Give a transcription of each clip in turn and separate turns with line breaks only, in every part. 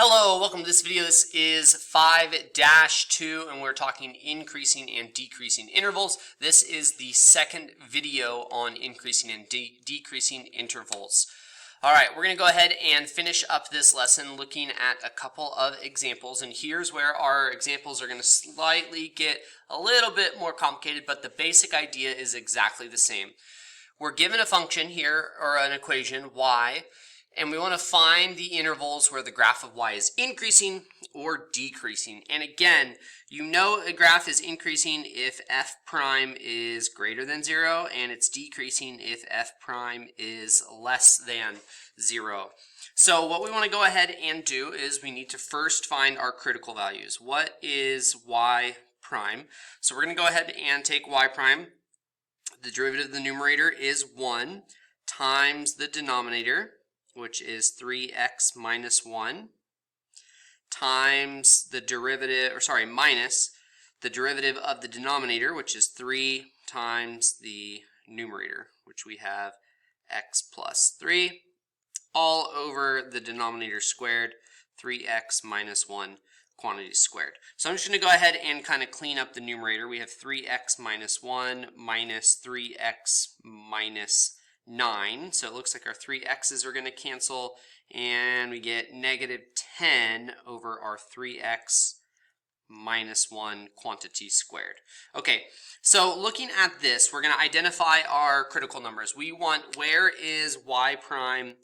Hello, welcome to this video. This is 5-2 and we're talking increasing and decreasing intervals. This is the second video on increasing and decreasing intervals. Alright, we're going to go ahead and finish up this lesson looking at a couple of examples, and here's where our examples are going to slightly get a little bit more complicated, but the basic idea is exactly the same. We're given a function here, or an equation, y, and we want to find the intervals where the graph of y is increasing or decreasing. And again, you know a graph is increasing if f prime is greater than 0, and it's decreasing if f prime is less than 0. So what we want to go ahead and do is we need to first find our critical values. What is y prime? So we're going to go ahead and take y prime. The derivative of the numerator is 1 times the denominator, which is 3x minus 1, times the derivative, minus the derivative of the denominator, which is 3 times the numerator, which we have x plus 3, all over the denominator squared, 3x minus 1 quantity squared. So I'm just going to go ahead and kind of clean up the numerator. We have 3x minus 1 minus 3x minus 9. So it looks like our 3x's are going to cancel, and we get negative 10 over our 3x minus 1 quantity squared. Okay, so looking at this, we're going to identify our critical numbers. We want where is y prime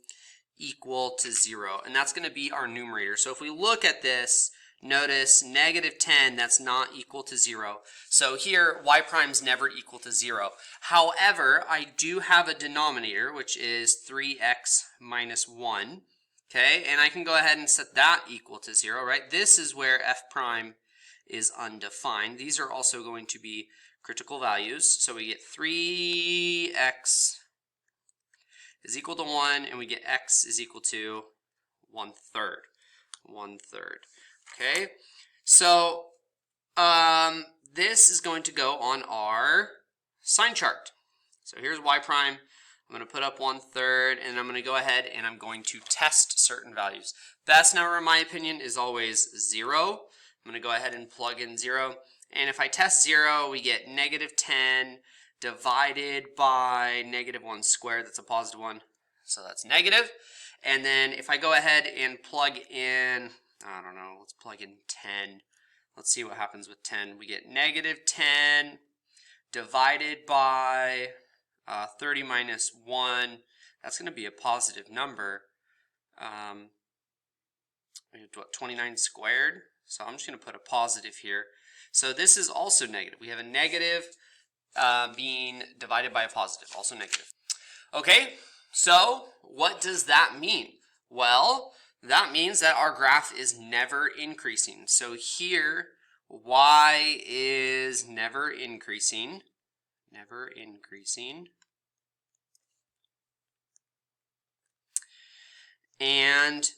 equal to 0, and that's going to be our numerator. So if we look at this, notice negative 10, that's not equal to 0. So here, y prime's never equal to 0. However, I do have a denominator, which is 3x minus 1. Okay, and I can go ahead and set that equal to 0, right? This is where f prime is undefined. These are also going to be critical values. So we get 3x is equal to 1, and we get x is equal to 1/3. 1/3. Okay, so this is going to go on our sign chart. So here's y prime. I'm going to put up 1/3, and I'm going to go ahead and I'm going to test certain values. Best number, in my opinion, is always 0. I'm going to go ahead and plug in 0. And if I test 0, we get negative 10 divided by negative 1 squared. That's a positive 1, so that's negative. And then if I go ahead and plug in, I don't know, let's plug in 10. Let's see what happens with 10. We get negative 10 divided by 30 minus 1. That's going to be a positive number. We have, what, 29 squared? So I'm just going to put a positive here. So this is also negative. We have a negative being divided by a positive, also negative. Okay, so what does that mean? Well, that means that our graph is never increasing. So here, y is never increasing. Never increasing. And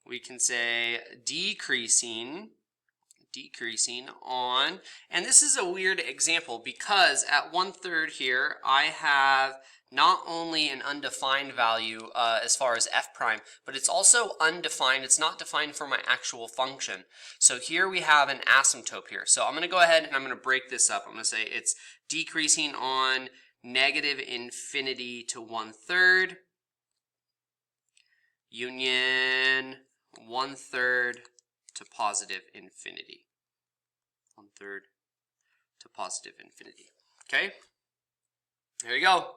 we can say decreasing on, and this is a weird example because at 1/3 here I have not only an undefined value as far as f prime, but it's also undefined. It's not defined for my actual function. So here we have an asymptote here. So I'm going to go ahead and I'm going to break this up. I'm going to say it's decreasing on negative infinity to 1/3 union 1/3 to positive infinity. 1/3 to positive infinity. Okay? There you go.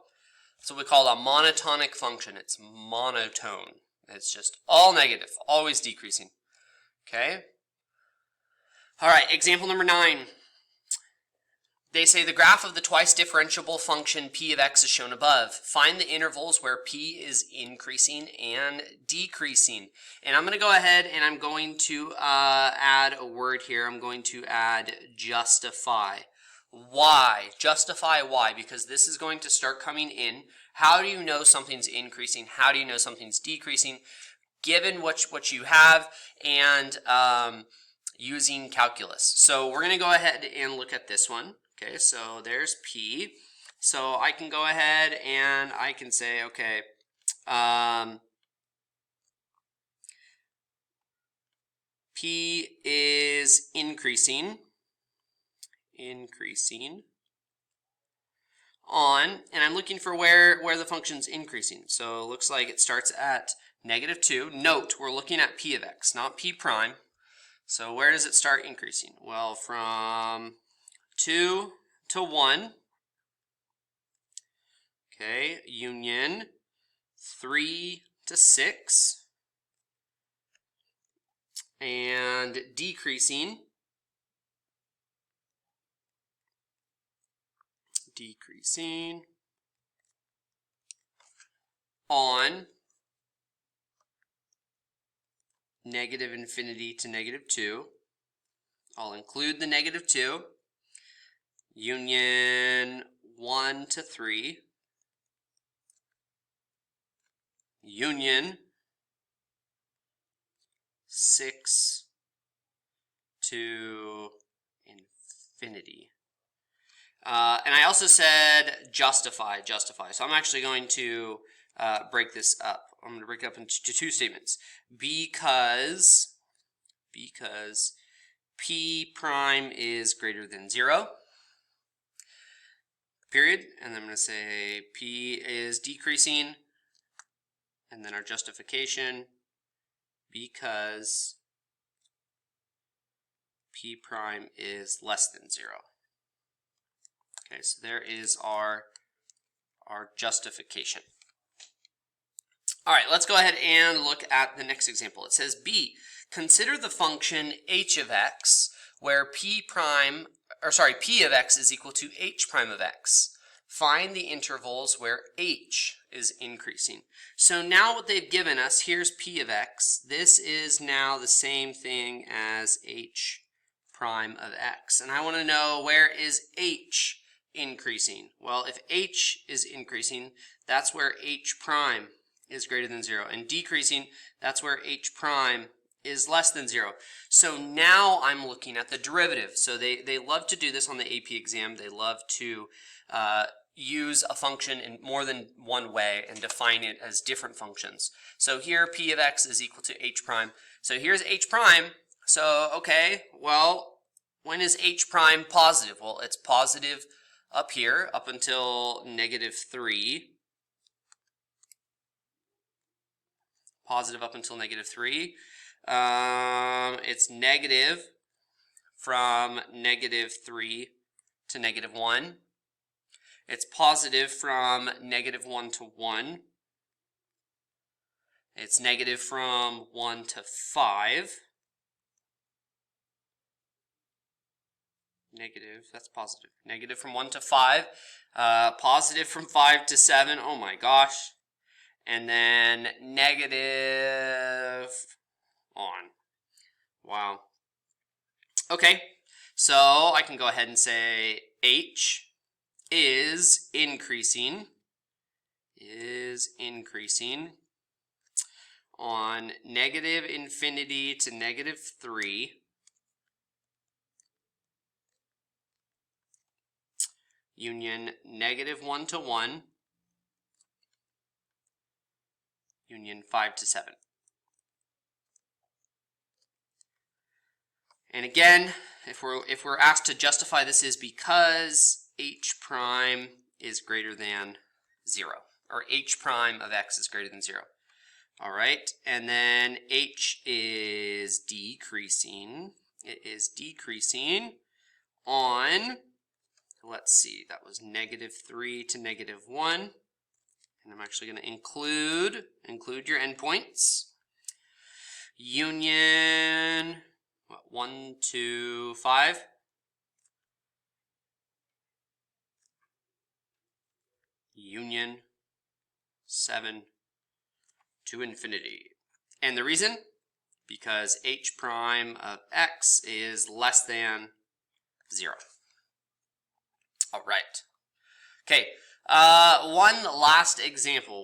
That's what we call a monotonic function. It's monotone. It's just all negative, always decreasing. Okay? All right, example number 9. They say the graph of the twice differentiable function p of x is shown above. Find the intervals where p is increasing and decreasing. And I'm going to go ahead and I'm going to add a word here. I'm going to add justify. Why? Justify why? Because this is going to start coming in. How do you know something's increasing? How do you know something's decreasing? Given what you have and using calculus. So we're going to go ahead and look at this one. Okay, so there's p. So I can go ahead and I can say, okay, P is increasing on, and I'm looking for where the function's increasing. So it looks like it starts at -2. Note, we're looking at P of x, not P prime. So where does it start increasing? Well, from 2 to 1, okay, union 3 to 6, and decreasing on -infinity to -2. I'll include the -2, union 1 to 3, union 6 to infinity. And I also said justify. So I'm actually going to break this up. I'm going to break it up into two statements. Because P prime is greater than 0, period. And then I'm going to say P is decreasing, and then our justification, because P prime is less than 0. Okay, so there is our justification. All right, let's go ahead and look at the next example. It says B, consider the function h of x where P of x is equal to h prime of x. Find the intervals where h is increasing. So now what they've given us, here's P of x. This is now the same thing as h prime of x. And I want to know, where is h increasing? Well, if h is increasing, that's where h prime is greater than 0. And decreasing, that's where h prime is less than 0. So now I'm looking at the derivative. So they love to do this on the AP exam. They love to use a function in more than one way and define it as different functions. So here P of x is equal to h prime. So here's h prime. So, okay, well, when is h prime positive? Well, it's positive up here, up until -3. Positive up until -3. It's negative from -3 to -1. It's positive from -1 to 1. It's negative from 1 to 5. Negative, that's positive. Negative from 1 to 5. Positive from 5 to 7. Oh my gosh. And then negative on. Wow. Okay, so I can go ahead and say h is increasing on -infinity to -3, union -1 to 1, union 5 to 7. And again, if we're asked to justify this, is because h prime is greater than 0, or h prime of x is greater than 0. All right, and then h is decreasing. It is decreasing on, let's see, that was -3 to -1. And I'm actually going to include your endpoints. Union 1 to 5. Union 7 to infinity. And the reason? Because h prime of x is less than 0. All right. Okay. One last example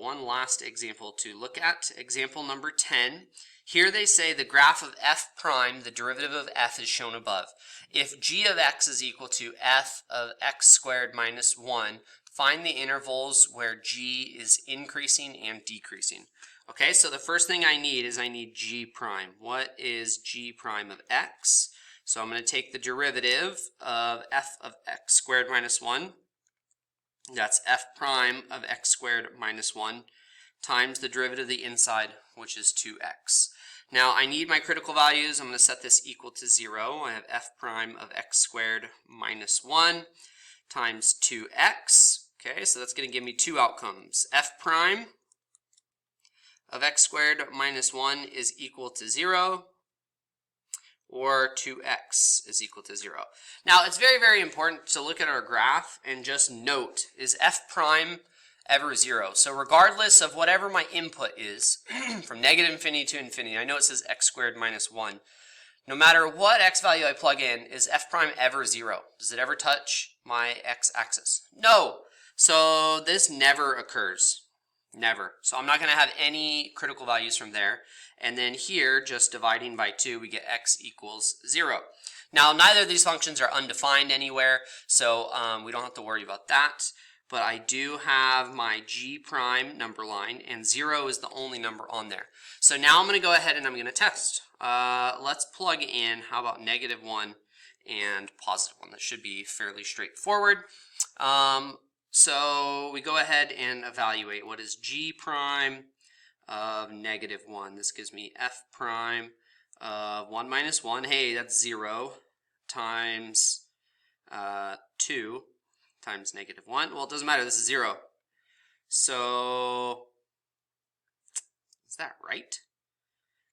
to look at, example number 10. Here they say the graph of f prime, the derivative of f, is shown above. If g of x is equal to f of x squared minus 1, find the intervals where g is increasing and decreasing. Okay, so the first thing I need is I need g prime. What is g prime of x? So I'm going to take the derivative of f of x squared minus 1. That's f prime of x squared minus 1 times the derivative of the inside, which is 2x. Now I need my critical values. I'm going to set this equal to 0. I have f prime of x squared minus 1 times 2x. Okay, so that's going to give me two outcomes. F prime of x squared minus 1 is equal to 0, or 2x is equal to 0. Now, it's very, very important to look at our graph and just note, is f prime ever 0? So regardless of whatever my input is, from negative infinity to infinity, I know it says x squared minus 1. No matter what x value I plug in, is f prime ever 0? Does it ever touch my x-axis? No! So this never occurs. Never. So I'm not going to have any critical values from there. And then here, just dividing by 2, we get x equals 0. Now, neither of these functions are undefined anywhere, so we don't have to worry about that. But I do have my g prime number line, and 0 is the only number on there. So now I'm going to go ahead and I'm going to test. Let's plug in, how about negative 1 and positive 1? That should be fairly straightforward. So we go ahead and evaluate. What is g prime of negative 1? This gives me f prime of 1 minus 1. Hey, that's 0 times 2 times negative 1. Well, it doesn't matter. This is 0. So is that right?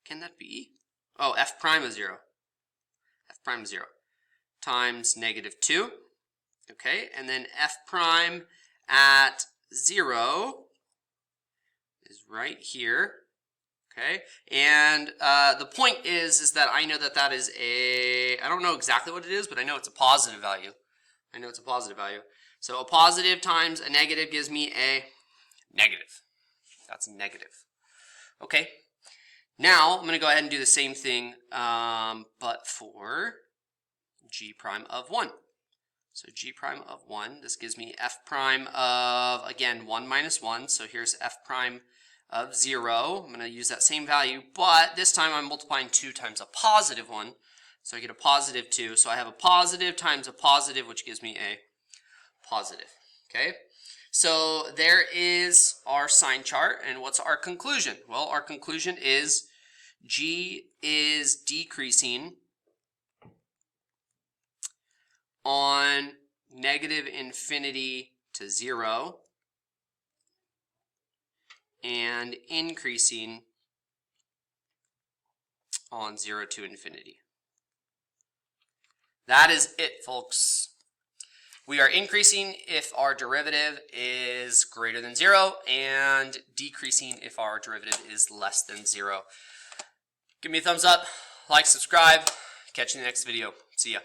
Can that be? Oh, f prime is 0. F prime is 0 times negative 2. Okay, and then f prime at 0 is right here. Okay, and the point is that I know that that is a, I don't know exactly what it is, but I know it's a positive value. I know it's a positive value. So a positive times a negative gives me a negative. That's negative. Okay, now I'm going to go ahead and do the same thing, but for g prime of 1. So g prime of 1, this gives me f prime of, again, 1 minus 1. So here's f prime of 0. I'm going to use that same value, but this time I'm multiplying 2 times a positive 1. So I get a positive 2. So I have a positive times a positive, which gives me a positive. Okay? So there is our sign chart. And what's our conclusion? Well, our conclusion is g is decreasing on negative infinity to 0 and increasing on 0 to infinity. That is it, folks. We are increasing if our derivative is greater than 0 and decreasing if our derivative is less than 0. Give me a thumbs up, like, subscribe. Catch you in the next video. See ya.